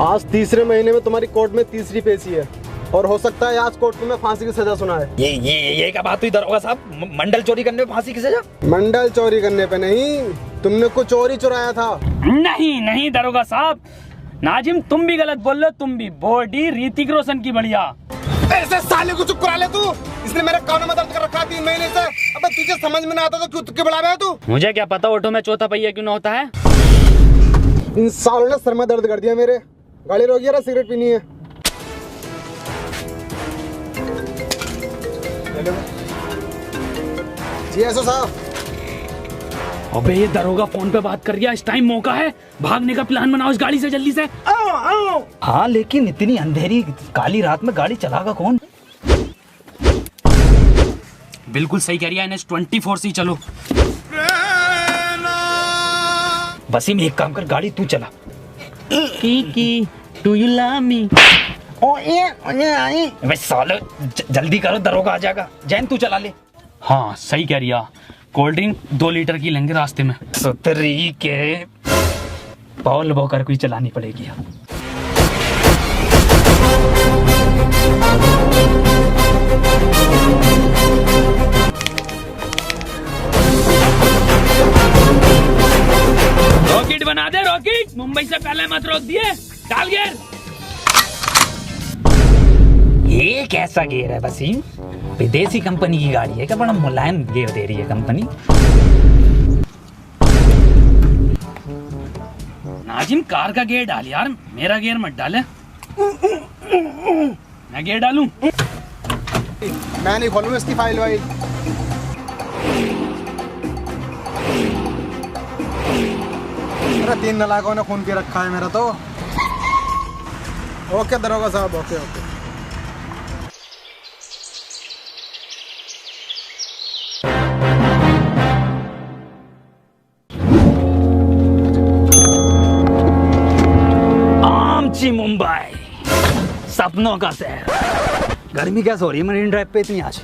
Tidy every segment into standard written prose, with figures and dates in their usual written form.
आज तीसरे महीने में तुम्हारी कोर्ट में तीसरी पेशी है और हो सकता है आज कोर्ट में फांसी की सजा सुनाए। ये क्या बात हुई दरोगा साहब? मंडल चोरी करने पे फांसी की सजा? मंडल चोरी करने पे नहीं, तुमने कुछ चोरी चुराया था। नहीं दरोगा साहब, नाजिम तुम भी गलत बोल रहे हो। तुम भी बॉडी ऋतिक रोशन की बढ़िया। ऐसे साले को चुप करा ले तू। इसने मेरे कानों में दर्द कर रखा 3 महीने से। अबे तुझे समझ में ना आता तो क्यों तुक्के बढ़ावे है तू? मुझे क्या पता ऑटो में चौथा पहिया क्यों ना होता है। इन सालों ने सर में दर्द कर दिया मेरे। गाड़ी रोकिए ना, सिगरेट पीनी है। जी एसओ साहब। अबे ये दरोगा फोन पे बात कर रहा है। इस टाइम मौका है, भागने का प्लान बनाओ इस गाड़ी से जल्दी से। आओ। हाँ लेकिन इतनी अंधेरी काली रात में गाड़ी चलागा कौन? बिल्कुल सही कह रही है NH24 से चलो। वसीम एक काम कर, गाड़ी तू चला। की डू यू लव मी? वैसे साले जल्दी करो, दरोगा आ जाएगा। जैन तू चला ले। हाँ सही कह रही है। कोल्ड ड्रिंक 2 लीटर की लेंगे रास्ते में। सुतरी के पॉल बोकर कोई चलानी पड़ेगी। रॉकेट बना दे रॉकेट। मुंबई से पहले मत रोक दिए। डाल गियर। ये कैसा गियर है वसीम? विदेशी कंपनी की गाड़ी है क्या? बड़ा मुलायम गियर दे रही है कंपनी। नाजिम कार का गियर डाल यार, मेरा गियर मत डाले। मैं गियर डालूं? मैं नहीं खोलूंगा इसकी फाइल वाइल। अरे 3 नालायकों ने खून पी रखा है मेरा तो। ओके दरोगा साहब, ओके ओके। आमची मुंबई, सपनों का शहर। गर्मी कैसे हो रही है मरीन ड्राइव पे इतनी आज?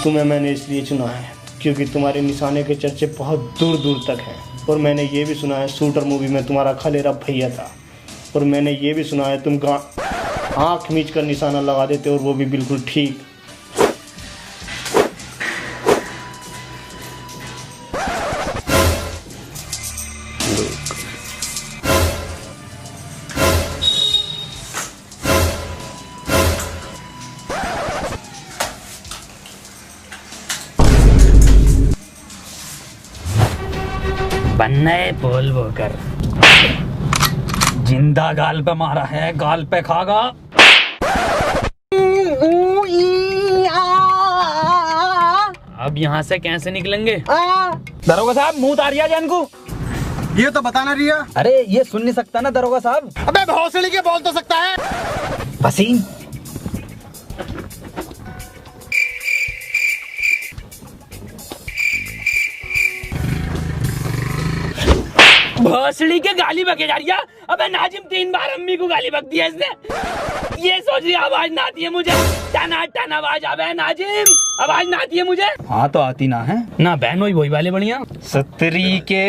तुम्हें मैंने इसलिए चुना है क्योंकि तुम्हारे निशाने के चर्चे बहुत दूर दूर तक हैं। और मैंने ये भी सुना है शूटर मूवी में तुम्हारा खलेरा भैया था। और मैंने ये भी सुना है तुम आँख मीच कर निशाना लगा देते, और वो भी बिल्कुल ठीक। बनने बोल वो कर। जिंदा गाल पे मारा है, गाल पे खागा। अब यहाँ से कैसे निकलेंगे? दरोगा साहब मुंह उतारिया जैन को। ये तो बताना रिया। अरे ये सुन नहीं सकता ना दरोगा साहब। अबे भौसड़ी के बोल तो सकता है। वसीम भोसड़ी के गाली बके जा रही है। अबे नाजिम 3 बार अम्मी को गाली बक दिया इसने। ये सोच रही आवाज ना आती है मुझे। टना टना आवाज आवे नाजिम, आवाज ना आती है मुझे। हाँ तो आती ना है ना बहन वही वाले बढ़िया। सतरी के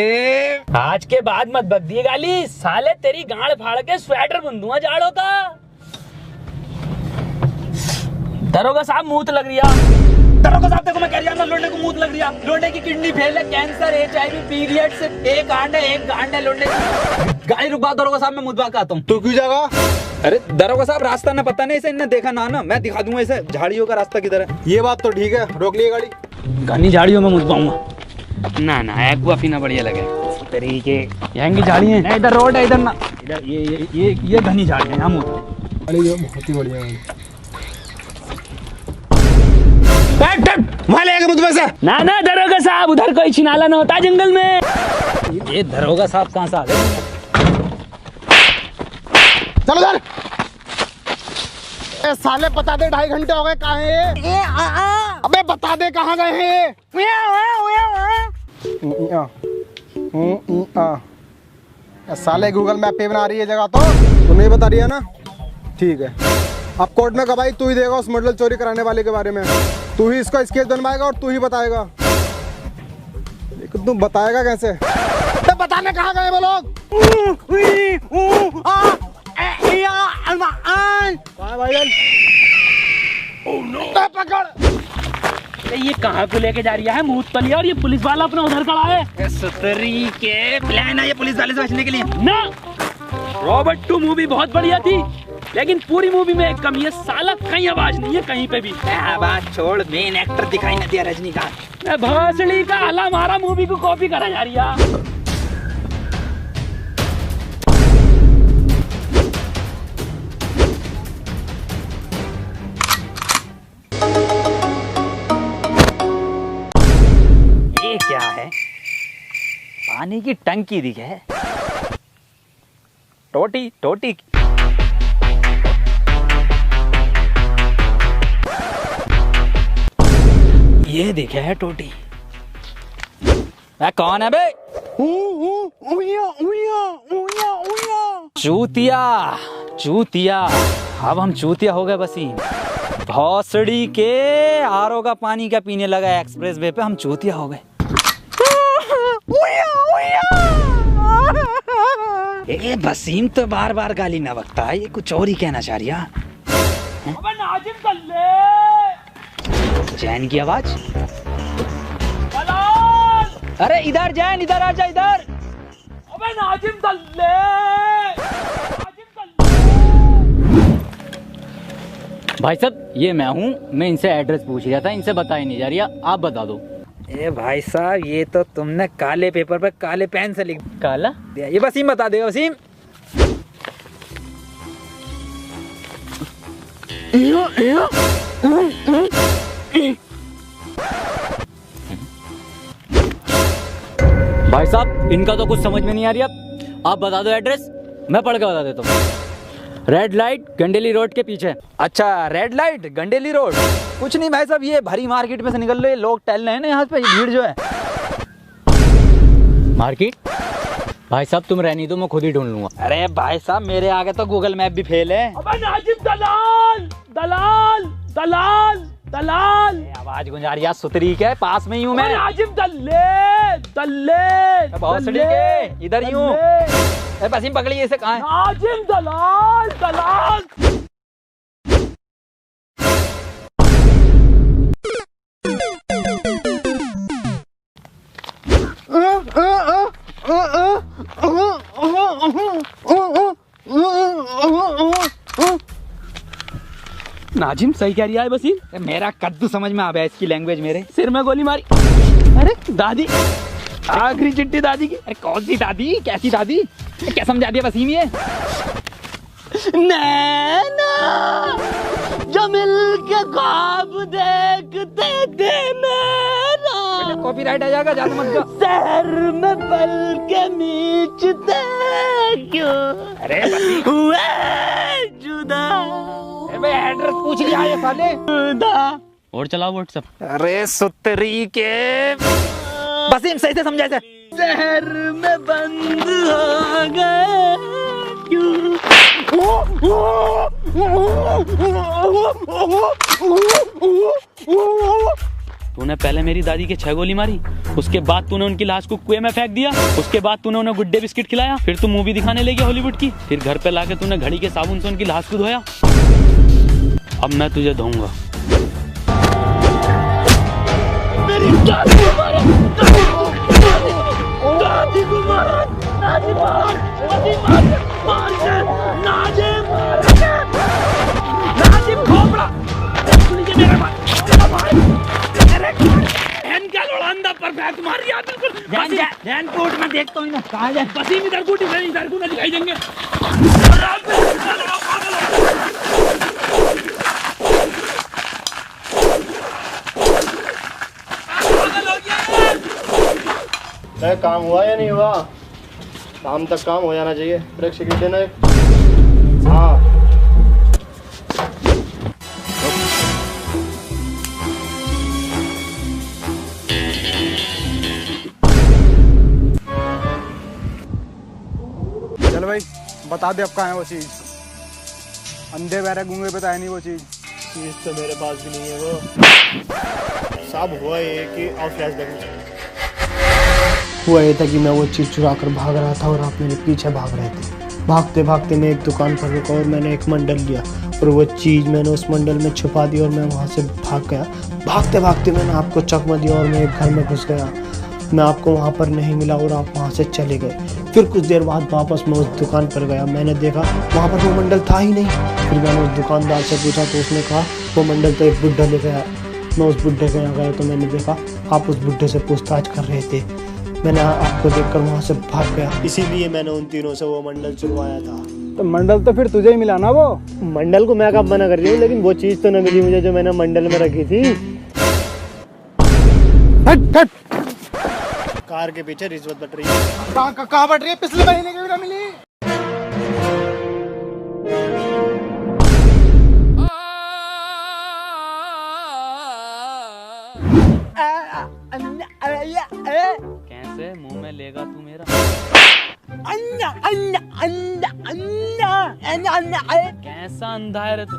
आज के बाद मत बक दिए गाली, साले तेरी गांड फाड़ के स्वेटर बुन दूंगा जाड़ों का। दरोगा साहब मूत लग रही है। दरोगा साहब देखो मैं कह रहा हूँ लोंडे को मूत लग रही है। लोंडे की किडनी फेल है, कैंसर, HIV, पीरियड से एक गांड है लोंडे की। गाड़ी रुकवा दरोगा साहब, मैं मुद्दा आता हूँ। तू क्यों जागा? अरे दरोगा साहब रास्ता ना पता नहीं, इसे इन्हें देखा ना मैं दिखा दूंगा इसे झाड़ियों का रास्ता किधर है। ये बात तो ठीक है, रोक लिए गाड़ी। घनी झाड़ियों में मुझ पाऊंगा ना एक्वा पीना बढ़िया लगे। तरीके यहाँ की झाड़ी है, इधर रोड है, इधर ना इधर ये घनी झाड़ी है। यहाँ अरे ये बहुत ही बढ़िया है। वहाँ ले मुझ में से। ना ना दरोगा साहब, उधर कोई छिनाला न होता जंगल में। ये दरोगा साहब कहाँ से आ गए? चलो उधर। ए साले बता दे, 2.5 घंटे हो गए, कहाँ है ये? अबे बता दे कहाँ गए हैं? साले गूगल मैप पे बना रही है जगह, तो नहीं बता रही है ना? ठीक है, अब कोर्ट में गवाही तू ही देगा उस मॉडल चोरी कराने वाले के बारे में। तू ही इसका स्केच बनवाएगा और तू ही बताएगा। लेकिन तू बताएगा कैसे? तो बताने कहाँ गए वो लोग? पकड़। ये कहाँ को लेके जा रही है मूत तलिया, और ये पुलिस वाला अपना उधर खड़ा है। सुतरी के प्लान है ये पुलिस वाले से बचने के लिए ना। रॉबर्ट 2 मूवी बहुत बढ़िया थी, लेकिन पूरी मूवी में एक कमी है, साला कहीं आवाज नहीं है कहीं पे भी। बात छोड़, मेन एक्टर दिखाई न दिया रजनीकांत। भोसड़ी का हला मारा मूवी को कॉपी करा जा रही है। ये क्या है? पानी की टंकी दिखे है। टोटी टोटी ये दिखे है टोटी। कौन है बे? चूतिया चूतिया। अब हम चूतिया हो गए वसीम। भौसड़ी के आरओ का पानी क्या पीने लगा एक्सप्रेस वे पे, हम चूतिया हो गए। ए वसीम तो बार बार गाली ना बकता है, ये कुछ और ही कहना चाह रही है। नाजिम कल्ले। जैन की आवाज। दलाल। अरे इधर जैन, इधर आजा इधर। अबे नाजिम कल्ले। भाई साहब ये मैं हूँ, मैं इनसे एड्रेस पूछ रहा था, इनसे बताई नहीं जा रही, आप बता दो। ए भाई साहब, ये तो तुमने काले पेपर पे काले पेन से लिख काला दिया। ये वसीम बता देगा। वसीम भाई साहब इनका तो कुछ समझ में नहीं आ रही, आप बता दो एड्रेस, मैं पढ़ के बता देता हूँ। रेड लाइट गंडेली रोड के पीछे। अच्छा, रेड लाइट गंडेली रोड। कुछ नहीं भाई साहब, ये भरी मार्केट में से निकल रहे लोग टहल रहे हैं ना यहाँ पे, भीड़ जो है। मार्केट? भाई साहब तुम रहनी दो, मैं खुद ही ढूंढ लूंगा। अरे भाई साहब मेरे आगे तो गूगल मैप भी फेल है। अबे नाजिम दलाल दलाल दलाल दलाल। आवाज गुंजा रही है सुतरी के, पास में ही हूँ मैं। नाजिम दल्ले दल्ले भौसड़ी के इधर ही हूँ। वसीम पकड़िए इसे, कहाँ है? नाजिम दलाल दलाल। नाजिम सही कह रही है वसीम। मेरा कद्दू समझ में आ गया इसकी लैंग्वेज मेरे। सिर में गोली मारी। अरे दादी, आखिरी चिट्ठी दादी की। अरे कौन सी दादी, कैसी दादी? क्या समझा दिया वसीम ये? नैना जो मिल के ख्वाब देखते थे मेरा, कॉपीराइट आ जाएगा, ज्यादा मत जा। शहर में पल के मीचते क्यों अरे वसीम, हुए जुदा। एड्रेस पूछ लिया ये साले। और चलाओ व्हाट्सएप। अरे सुतरी के वसीम सही से समझा। शहर में बंद हो गए क्यों? तूने पहले मेरी दादी के 6 गोली मारी, उसके बाद तूने उनकी लाश को कुएं में फेंक दिया, उसके बाद तूने उन्हें गुड्डे बिस्किट खिलाया, फिर तू मूवी दिखाने ले गया हॉलीवुड की, फिर घर पे लाके तूने घड़ी के साबुन से उनकी लाश को धोया। अब मैं तुझे धोऊंगा। कोर्ट में देखता हूँ ना, कहाँ जाए? वसीम इधर को दिखाई देंगे। अरे काम हुआ या नहीं हुआ? शाम तक काम हो जाना चाहिए। ब्रेक सिगरेट देना एक। हाँ चल भाई बता दे अब कहाँ है वो चीज़। अंधे बहरे गूंगे बताया नहीं वो चीज़। चीज़ तो मेरे पास भी नहीं है वो। साहब हुआ ये कि और फ्लैशबैक हुआ ये था कि मैं वो चीज़ चुरा कर भाग रहा था और आप मेरे पीछे भाग रहे थे। भागते भागते मैं एक दुकान पर रुका और मैंने एक मंडल लिया और वो चीज़ मैंने उस मंडल में छुपा दी और मैं वहाँ से भाग गया। भागते भागते मैंने आपको चकमा दिया और मैं एक घर में घुस गया। मैं आपको वहाँ पर नहीं मिला और आप वहाँ से चले गए। फिर कुछ देर बाद वापस मैं उस दुकान पर गया। मैंने देखा वहाँ पर वो मंडल था ही नहीं। फिर मैंने उस दुकानदार से पूछा तो उसने कहा वो मंडल तो एक बुड्ढा ले गया। मैं उस बुड्ढे के यहाँ गया तो मैंने देखा आप उस बुड्ढे से पूछताछ कर रहे थे। मैंने आपको देखकर वहाँ से भाग गया, इसीलिए मैंने उन तीनों से वो मंडल चुरवाया था। तो मंडल तो फिर तुझे ही मिला ना वो। मंडल को मैं कब मना कर रही हूँ, लेकिन वो चीज़ तो न मिली मुझे जो मैंने मंडल में रखी थी। हट हट। कार के पीछे रिश्वत बट रही है। कहाँ बट रही है? पिछले महीने की भी ना मिली। कैसे मुंह में लेगा तू मेरा? कैसा अंधा है रे तू?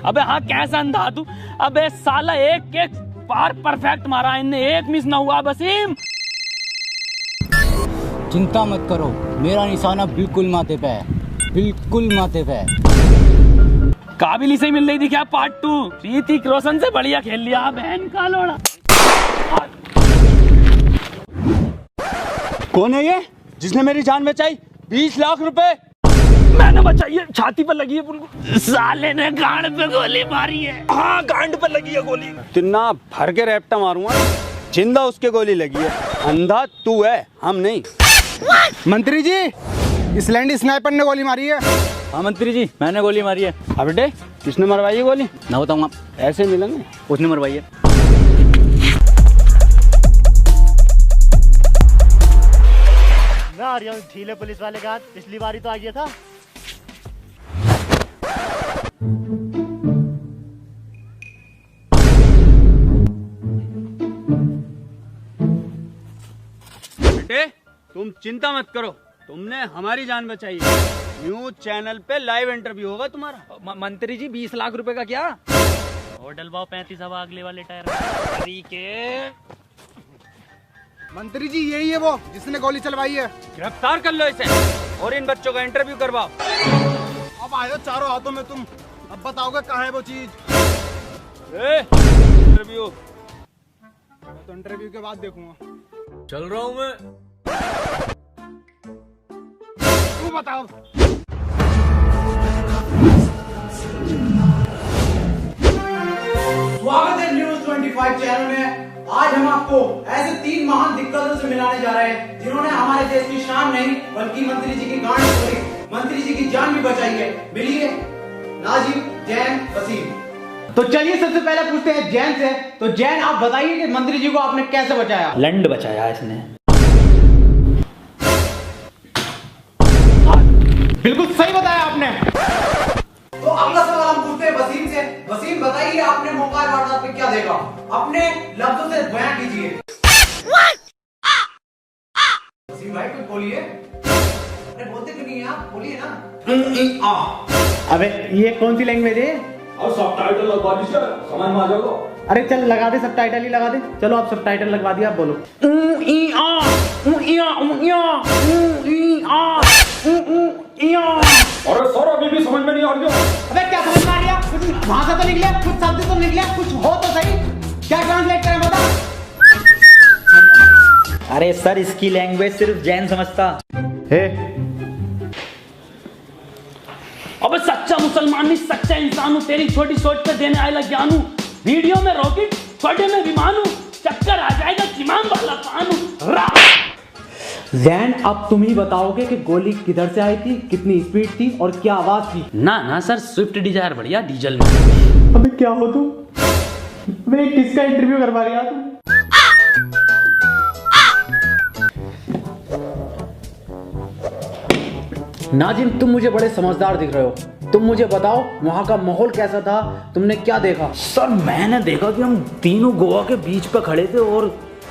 अबे हाँ कैसा अंधा तू? अबे साला एक एक पार परफेक्ट मारा, इनने एक मिस ना हुआ। वसीम चिंता मत करो, मेरा निशाना बिल्कुल माथे पे है, बिल्कुल माथे पे है। काबिल से ही मिल रही थी क्या पार्ट 2? ऋतिक रोशन से बढ़िया खेल लिया बहन का लोड़ा। कौन है ये जिसने मेरी जान बचाई? 20 लाख रुपए मैंने बचाई है, छाती पर लगी है पुल। साले ने गांड पे गोली मारी है। हाँ गांड पे लगी है गोली। तिन्ना भर के रैप्टा मारूंगा, जिंदा उसके गोली लगी है। अंधा तू है, हम नहीं। मंत्री जी इस लैंड स्नाइपर ने गोली मारी है। हाँ मंत्री जी मैंने गोली मारी है। अब बेटे किसने मरवाई है गोली? ना बताऊंगा, ऐसे मिलेंगे। उसने मरवाई है। मैं आ रहा हूँ ढीले पुलिस वाले का हाथ, पिछली बारी तो आ गया था। बेटे तुम चिंता मत करो, तुमने हमारी जान बचाई है। न्यूज चैनल पे लाइव इंटरव्यू होगा तुम्हारा। मंत्री जी 20 लाख रुपए का क्या? और डलवाओ 35 हवा अगले वाले टायर। मंत्री जी यही है वो जिसने गोली चलवाई है। गिरफ्तार कर लो इसे और इन बच्चों का इंटरव्यू करवाओ। अब आए हो चारों हाथों में तुम, अब बताओगे कहाँ है वो चीज। इंटरव्यू तो इंटरव्यू के बाद देखूंगा। चल रहा हूँ मैं। तू बताओ। स्वागत है न्यूज 25 चैनल में। आज हम आपको ऐसे 3 महान दिग्गजों से मिलाने जा रहे हैं जिन्होंने हमारे देश की शान नहीं बल्कि मंत्री जी की गांड तोड़ी, मंत्री जी की जान भी बचाई है। मिलिए नाजिम, जैन, वसीम। तो चलिए सबसे पहले पूछते हैं जैन से। तो जैन आप बताइए कि मंत्री जी को आपने कैसे बचाया? लंड बचाया इसने। बिल्कुल सही बताया आपने। तो अगला सवाल हम पूछते हैं वसीम से। वसीम बताइए आपने मौका वारदात में क्या देखा? अपने लफ्जों से बयान कीजिए। वसीम भाई कुछ बोलिए। अरे बोलते क्यों नहीं है आप? बोलिए ना। अबे ये कौन सी लैंग्वेज है? और सबटाइटल लगवा दीजिए, समझ में आ जाएगा। अरे चल लगा दे, सबटाइटल ही लगा दे। चलो आप सबटाइटल लगवा दिया, आप बोलो। अरे सर अभी भी समझ में नहीं आ रही है। अबे क्या समझ में आ गया? कुछ भाषा तो निकले, कुछ शब्द तो निकले, कुछ हो तो सही। क्या ट्रांसलेट करें बता? अरे सर इसकी लैंग्वेज सिर्फ जैन समझता। अबे सच्चा मुसलमान नहीं, सच्चा इंसान हूँ। तेरी छोटी सोच पे देने आएगा ज्ञान हूँ। वीडियो में रॉकेट, छोटे में विमान हूँ। चक्कर आ जाएगा चिमाम वाला पान हूँ। जैन अब तुम ही बताओगे कि गोली किधर से आई थी, कितनी स्पीड थी और क्या आवाज थी? ना ना सर, स्विफ्ट डिजायर बढ़िया डीजल में। अबे क्या हो तुम? अबे किसका इंटरव्यू करवा रही तुम? नाजिम, तुम मुझे बड़े समझदार दिख रहे हो। तुम मुझे बताओ वहाँ का माहौल कैसा था, तुमने क्या देखा? सर मैंने देखा कि हम तीनों गोवा के बीच पे खड़े थे और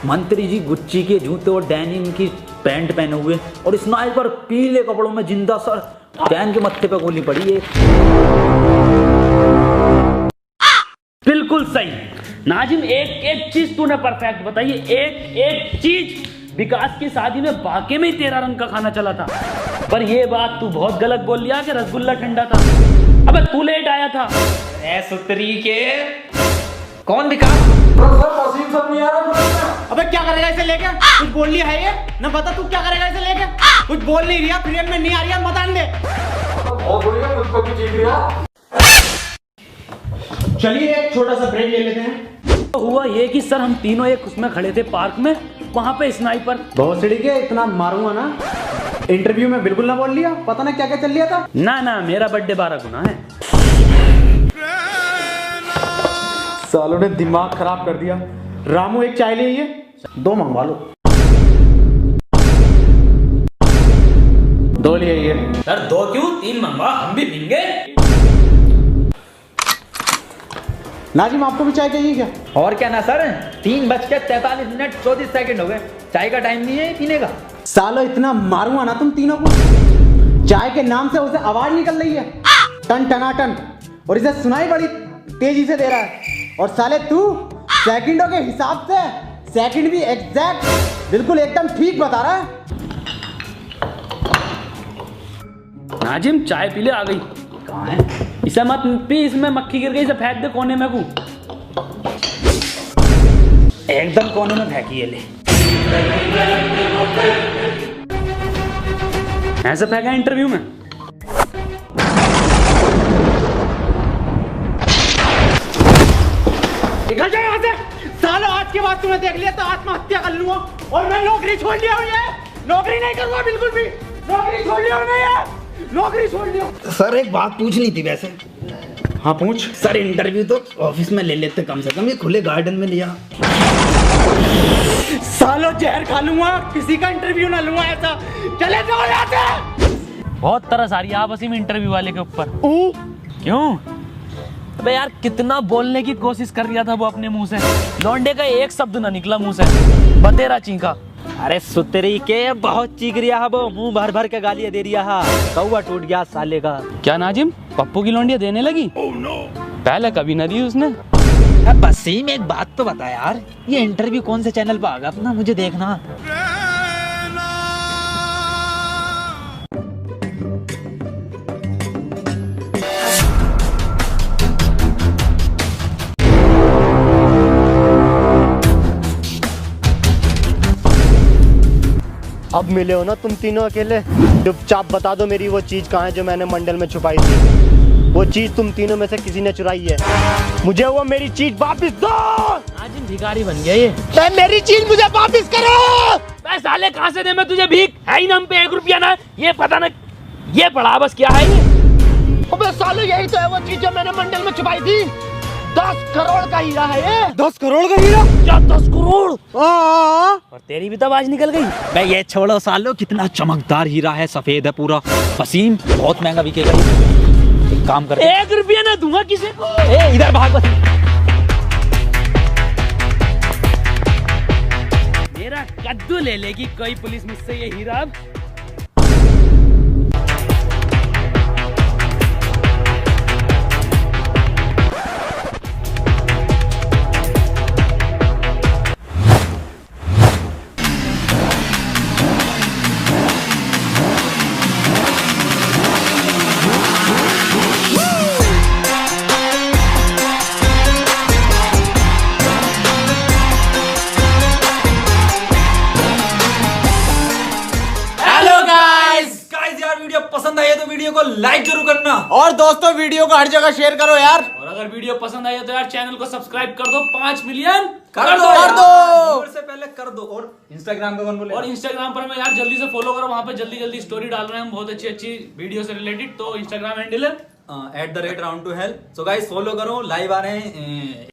मंत्री जी गुच्ची के जूते और डेनिम की पैंट पहने हुए और स्नाइपर पीले कपड़ों में जिंदा सर डैन के मत्थे पे गोली पड़ी है। बिल्कुल सही नाजिम, एक एक चीज तूने परफेक्ट बताई, एक एक चीज। विकास की शादी में वाकई में ही तेरा रंग का खाना चला था, पर ये बात तू बहुत गलत बोल लिया कि रसगुल्ला ठंडा था। अबे तू लेट आया था। ए सुतरी के कौन विकास? अबे क्या करेगा इसे लेके? कुछ बोल लिया है ये ना, बता तू क्या करेगा इसे लेके? कुछ बोल नहीं रहा, फ्रेम में नहीं आ रही है, बता दे। चलिए एक छोटा सा ब्रेक ले लेते हैं। तो हुआ ये कि सर हम तीनों एक उसमें खड़े थे पार्क में, वहां पे स्नाइपर। भोसड़ी के इतना मारूंगा ना, इंटरव्यू में बिल्कुल ना बोल लिया, पता ना क्या क्या चल लिया था। ना मेरा बर्थडे 12 गुना है। सालों ने दिमाग खराब कर दिया। रामू एक चाय ले, 2 मंगवा लो। 2 लिए ये। सर 2 क्यों, 3 मंगवा, हम भी पीएंगे। नाजिम आपको भी चाय चाहिए क्या? और क्या ना सर, 3:43 34 सेकंड हो गए, चाय का टाइम नहीं है पीने का। सालो इतना मारूंगा ना तुम तीनों को, चाय के नाम से उसे आवाज निकल रही है टन टनाटन, और इसे सुनाई बड़ी तेजी से दे रहा है। और साले तू सेकंडों के हिसाब से सेकंड भी एग्जैक्ट बिल्कुल एकदम ठीक बता रहा है। नाजिम चाय पी ले, आ गई। कहाँ है? इसे मत पी, इसमें मक्खी गिर गई, इसे फेंक दे कोने में। को एकदम कोने में फेंकी है, ले। ऐसे फेंका इंटरव्यू में। निकल जाए यहाँ से। सालो आज के बाद तुम्हें देख लिया तो आत्महत्या कर लूंगा, और मैं नौकरी छोड़ लिया हूँ, ये नौकरी नहीं करूंगा बिल्कुल भी, नौकरी छोड़ लिया हूँ मैं, ये नौकरी छोड़ लिया। सर एक बात पूछनी थी वैसे। हाँ पूछ। सर इंटरव्यू तो ऑफिस में ले लेते कम से कम, ये खुले गार्डन में लिया। सालो जहर खा लूंगा, किसी का इंटरव्यू ना लूंगा ऐसा। चले जाओ यहाँ से। बहुत तरस आ रही है आप वसीम इंटरव्यू वाले के ऊपर। क्यों? अबे यार कितना बोलने की कोशिश कर रहा था वो अपने मुंह से, लौंडे का एक शब्द ना निकला मुंह से, बतेरा चीखा। अरे सुतरी के बहुत चीख रिया है वो, मुंह भर भर के गालियां दे रिया है, कौवा टूट गया साले का। क्या नाजिम, पप्पू की लौंडिया देने लगी? पहले कभी न दी उसने। वसीम एक बात तो बता यार, ये इंटरव्यू कौन से चैनल पे आगा अपना, मुझे देखना। अब मिले हो ना तुम तीनों अकेले, चुपचाप बता दो मेरी वो चीज कहाँ है जो मैंने मंडल में छुपाई थी। वो चीज तुम तीनों में से किसी ने चुराई है, मुझे वो मेरी चीज वापस दो। नाजिम भिखारी बन गया ये। मेरी चीज मुझे वापस करो। साले कहाँ से दे मैं तुझे भीख, है ही ना हम पे 1 रुपया ना, ये पता ना ये पड़ा बस क्या है ये। अबे साले यही तो है वो चीज जो मैंने मंडल में छुपाई थी। 10 करोड़ का हीरा है ये। 10 करोड़ का हीरा? क्या 10 करोड़? और तेरी भी तो आवाज निकल गई। भाई ये छोड़ो सालो, कितना चमकदार हीरा है, सफेद है पूरा। वसीम बहुत महंगा बिकेगा ये। एक काम कर, 1 रुपया ना दूंगा किसी को। ए इधर भाग वसीम। मेरा कद्दू ले लेगी कोई पुलिस मुझसे ये हीरा। पसंद आई है तो वीडियो को लाइक जरूर करना, और दोस्तों वीडियो को हर जगह शेयर करो यार। और अगर वीडियो पसंद आई है तो यार चैनल को सब्सक्राइब कर दो। 5 मिलियन कर दो से पहले कर दो। और इंस्टाग्राम पे कौन बोले? और इंस्टाग्राम पर हमें यार जल्दी से फॉलो करो, वहां पे जल्दी स्टोरी डाल रहे हैं हम बहुत अच्छी वीडियो से रिलेटेड। तो इंस्टाग्राम हैंडल है @round2hell। सो गाइस फॉलो करो, लाइव आ रहे हैं